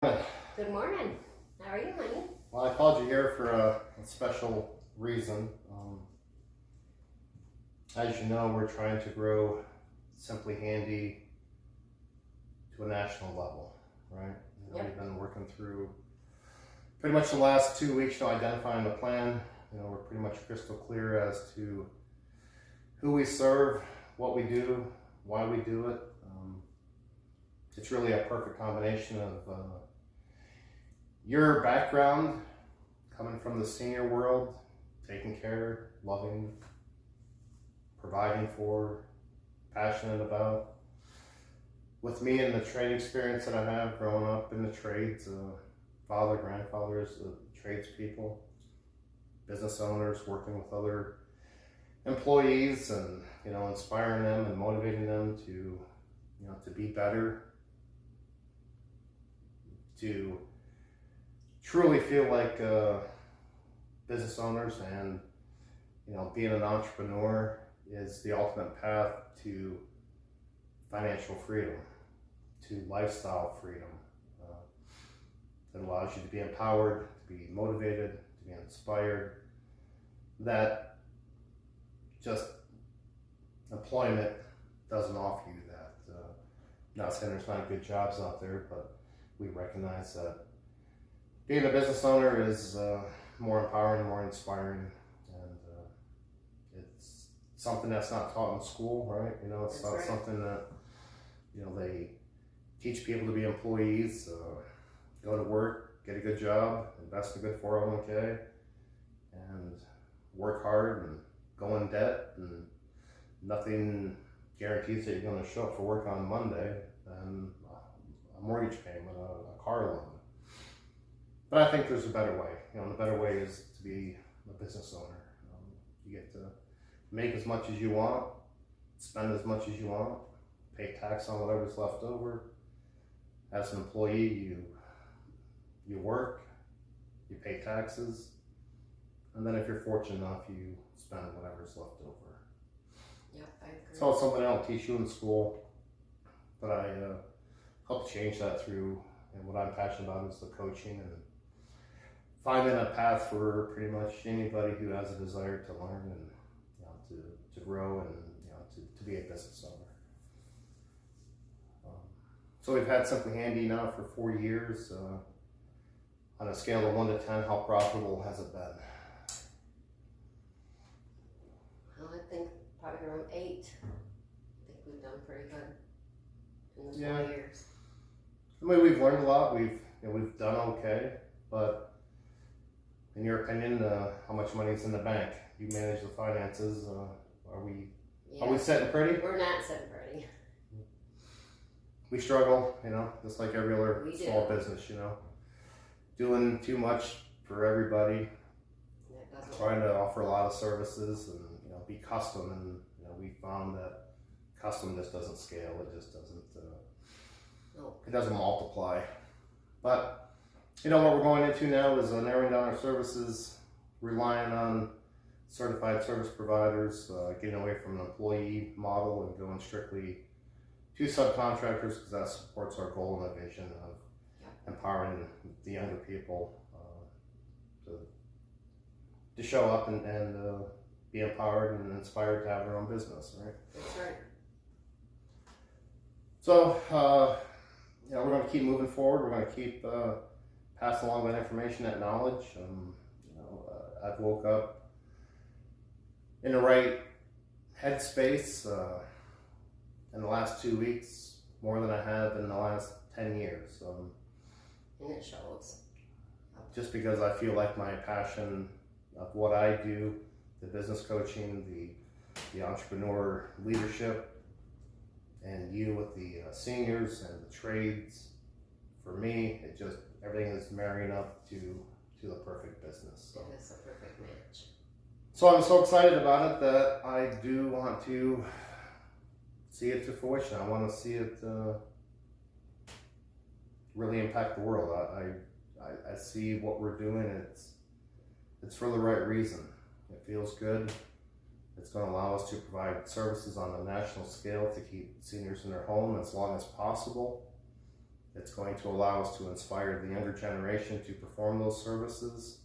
Good morning. How are you, honey? Well, I called you here for a special reason. As you know, we're trying to grow Simply Handy to a national level, right? Yep. We've been working through pretty much the last 2 weeks, identifying the plan. We're pretty much crystal clear as to who we serve, what we do, why we do it. It's really a perfect combination of your background, coming from the senior world, taking care, loving, providing for, passionate about. With me and the trade experience that I have growing up in the trades, father, grandfathers, tradespeople, business owners, working with other employees and, inspiring them and motivating them to be better, to truly feel like business owners, and being an entrepreneur is the ultimate path to financial freedom, to lifestyle freedom. That allows you to be empowered, to be motivated, to be inspired. That just employment doesn't offer you that. Not saying there's not good jobs out there, but we recognize that being a business owner is more empowering, more inspiring, and it's something that's not taught in school, right? It's not something that they teach people to be employees. Go to work, get a good job, invest in a good 401k, and work hard and go in debt, and nothing guarantees that you're going to show up for work on Monday, and a mortgage payment, a car loan. But I think there's a better way. The better way is to be a business owner. You get to make as much as you want, spend as much as you want, pay tax on whatever's left over. As an employee, you work, you pay taxes, and then if you're fortunate enough, you spend whatever's left over. Yeah, I agree. So it's something I don't teach you in school, but I help change that through, and what I'm passionate about is the coaching and finding a path for pretty much anybody who has a desire to learn and to grow and to be a business owner. So we've had Simply Handy now for 4 years. On a scale of 1 to 10, how profitable has it been? Well, I think probably around 8. I think we've done pretty good in the 4 years. I mean, we've learned a lot. We've done okay, but in your opinion, how much money is in the bank? You manage the finances. Are we sitting pretty? We're not sitting pretty. We struggle, just like every other small business, doing too much for everybody, trying to offer a lot of services and, be custom. And, we found that custom just doesn't scale. It just doesn't, it doesn't multiply. But, what we're going into now is narrowing down our services, relying on certified service providers, getting away from an employee model and going strictly to subcontractors, because that supports our goal and the vision of empowering the younger people to show up and be empowered and inspired to have their own business, right? That's right. So, we're going to keep moving forward. We're going to keep passing along that information, that knowledge. I've woke up in the right headspace in the last 2 weeks, more than I have in the last 10 years. And it shows. Just because I feel like my passion of what I do, the business coaching, the entrepreneur leadership, and you with the seniors and the trades, for me, everything is marrying up to the perfect business. So. It is a perfect match. So I'm so excited about it that I do want to see it to fruition. I want to see it really impact the world. I see what we're doing. It's for the right reason. It feels good. It's going to allow us to provide services on a national scale to keep seniors in their home as long as possible. It's going to allow us to inspire the younger generation to perform those services,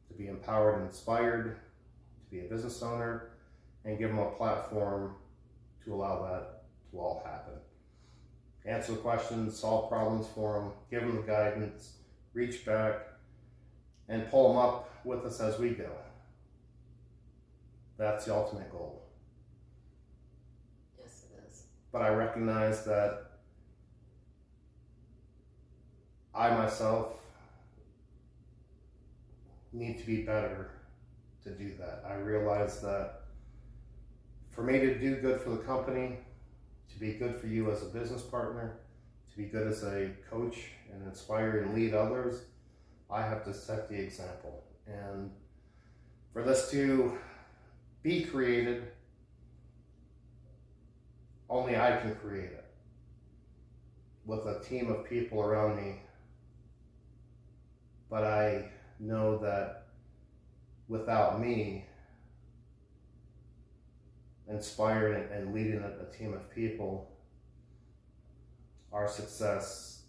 to be empowered and inspired, to be a business owner, and give them a platform to allow that to all happen. Answer the questions, solve problems for them, give them the guidance, reach back, and pull them up with us as we go. That's the ultimate goal. Yes, it is. But I recognize that I myself need to be better to do that. I realize that for me to do good for the company, to be good for you as a business partner, to be good as a coach and inspire and lead others, I have to set the example. And for this to be created, only I can create it with a team of people around me. But I know that without me inspiring and leading a team of people, our success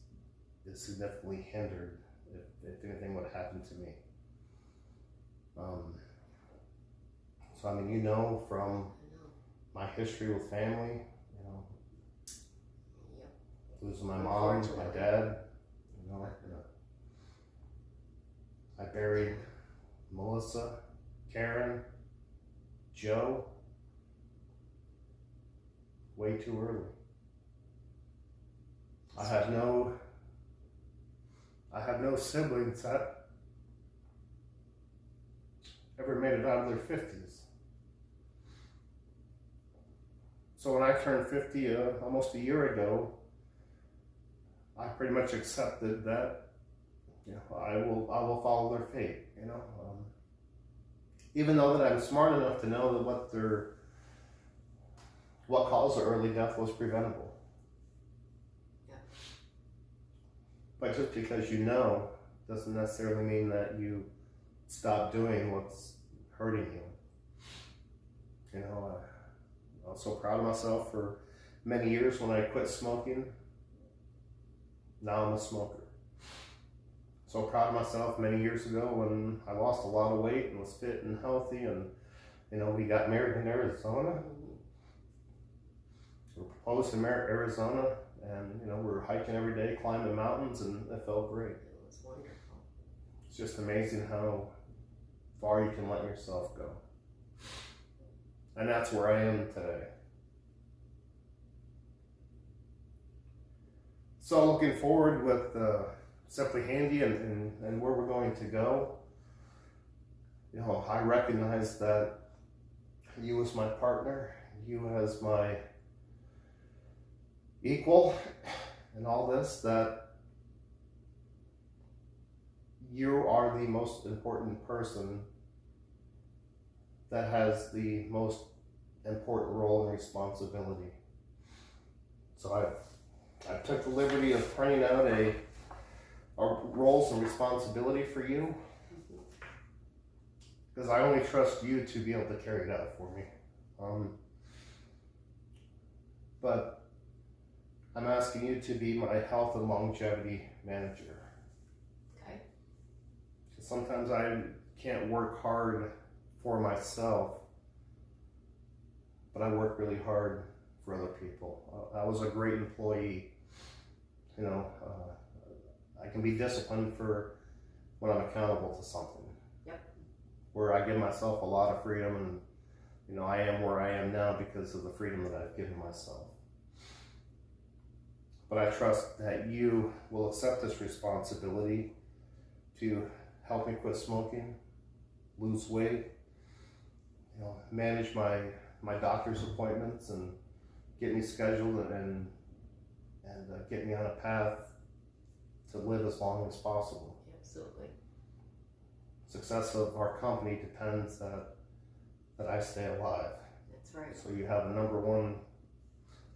is significantly hindered if anything would happen to me. So I mean, you know, from my history with family, you know, Yep. losing my mom, my dad, you know, I buried Melissa, Karen, Joe way too early. I have no siblings that ever made it out of their 50s. So when I turned 50 almost a year ago, I pretty much accepted that, you know, I will follow their fate. You know, even though that I'm smart enough to know that what caused their early death was preventable. Yeah. But just because you know doesn't necessarily mean that you stop doing what's hurting you. You know, I was so proud of myself for many years when I quit smoking. Now I'm a smoker. So proud of myself many years ago when I lost a lot of weight and was fit and healthy, and you know, we got married in Arizona. We proposed in Arizona, and you know, we were hiking every day, climbing mountains, and it felt great. It was wonderful. It's just amazing how far you can let yourself go. And that's where I am today. So looking forward with Simply Handy and where we're going to go, you know, I recognize that you as my partner, you as my equal in all this, that you are the most important person that has the most important role and responsibility. So I took the liberty of printing out our roles and responsibility for you, because I only trust you to be able to carry it out for me. But I'm asking you to be my health and longevity manager. Okay. Because sometimes I can't work hard for myself, but I work really hard for other people. I was a great employee. You know, I can be disciplined for when I'm accountable to something. Yep. Where I give myself a lot of freedom, and you know, I am where I am now because of the freedom that I've given myself. But I trust that you will accept this responsibility to help me quit smoking, lose weight, you know, manage my doctor's appointments, and get me scheduled and get me on a path to live as long as possible. Absolutely. Success of our company depends that I stay alive. That's right. So you have the number one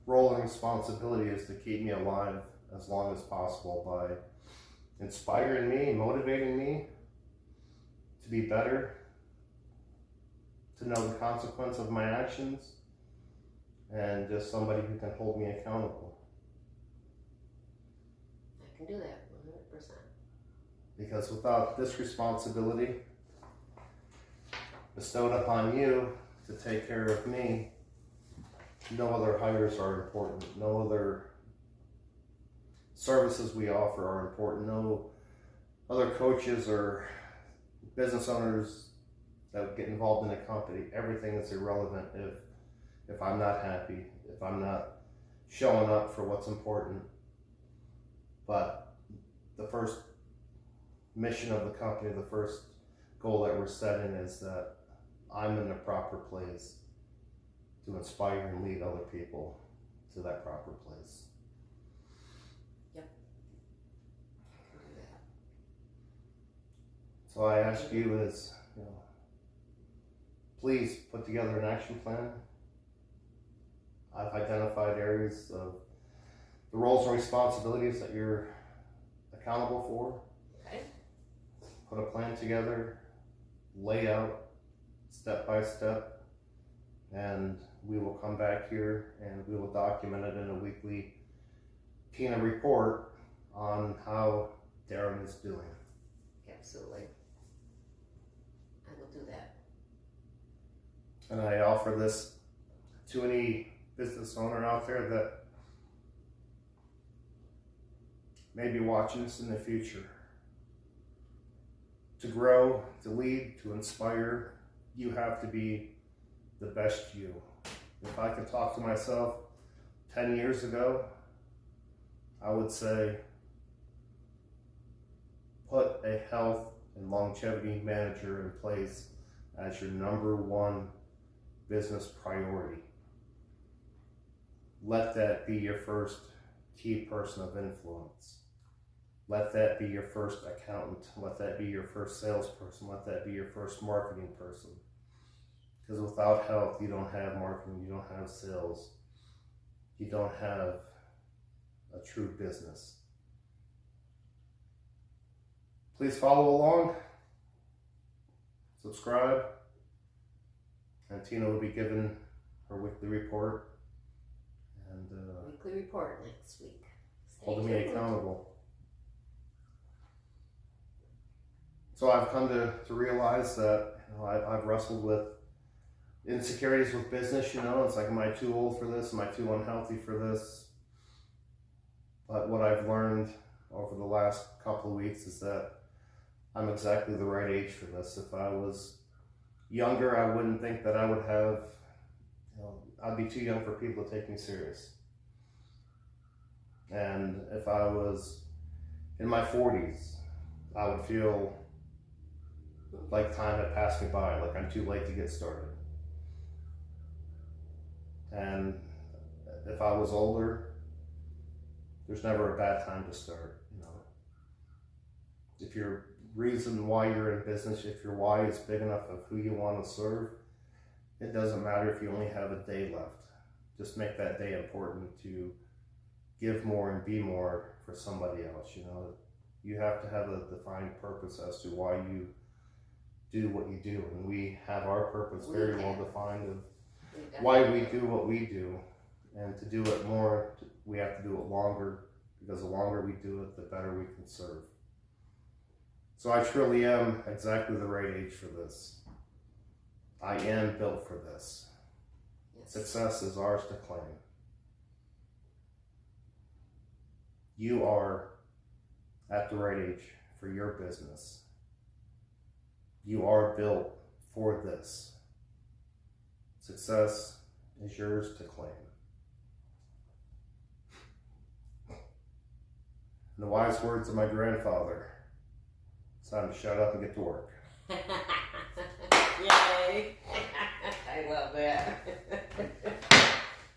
role and responsibility is to keep me alive as long as possible by inspiring me, motivating me to be better, to know the consequence of my actions, and just somebody who can hold me accountable. can do that 100%. Because without this responsibility bestowed upon you to take care of me, no other hires are important. No other services we offer are important. No other coaches or business owners that get involved in a company. Everything is irrelevant if I'm not happy, if I'm not showing up for what's important. But the first mission of the company, the first goal that we're setting is that I'm in the proper place to inspire and lead other people to that proper place. Yep. I can do that. So I ask you is, please put together an action plan. I've identified areas of the roles and responsibilities that you're accountable for. Okay. Put a plan together, lay out step by step, and we will come back here and we will document it in a weekly Tina report on how Darren is doing. Absolutely. I will do that. And I offer this to any business owner out there that may be watching this in the future. To grow, to lead, to inspire, you have to be the best you. If I could talk to myself 10 years ago, I would say, put a health and longevity manager in place as your number one business priority. Let that be your first key person of influence. Let that be your first accountant. Let that be your first salesperson. Let that be your first marketing person. Because without health, you don't have marketing, you don't have sales, you don't have a true business. Please follow along, subscribe, and Tina will be given her weekly report. And Weekly report next week. Stay holding me tuned. accountable. So I've come to realize that I've wrestled with insecurities with business. It's like, am I too old for this? Am I too unhealthy for this? But what I've learned over the last couple of weeks is that I'm exactly the right age for this. If I was younger, I wouldn't think that I would have, I'd be too young for people to take me serious. And if I was in my 40s, I would feel like time had passed me by, like I'm too late to get started. And if I was older, there's never a bad time to start. If your reason why you're in business, if your why is big enough of who you want to serve, it doesn't matter if you only have a day left. Just make that day important to give more and be more for somebody else. You have to have a defined purpose as to why you do what you do, and we have our purpose very well defined of why we do what we do. And to do it more, we have to do it longer, because the longer we do it, the better we can serve. So I truly am exactly the right age for this. I am built for this. Yes. Success is ours to claim. You are at the right age for your business. You are built for this. Success is yours to claim. In the wise words of my grandfather, it's time to shut up and get to work. Yay! I love that.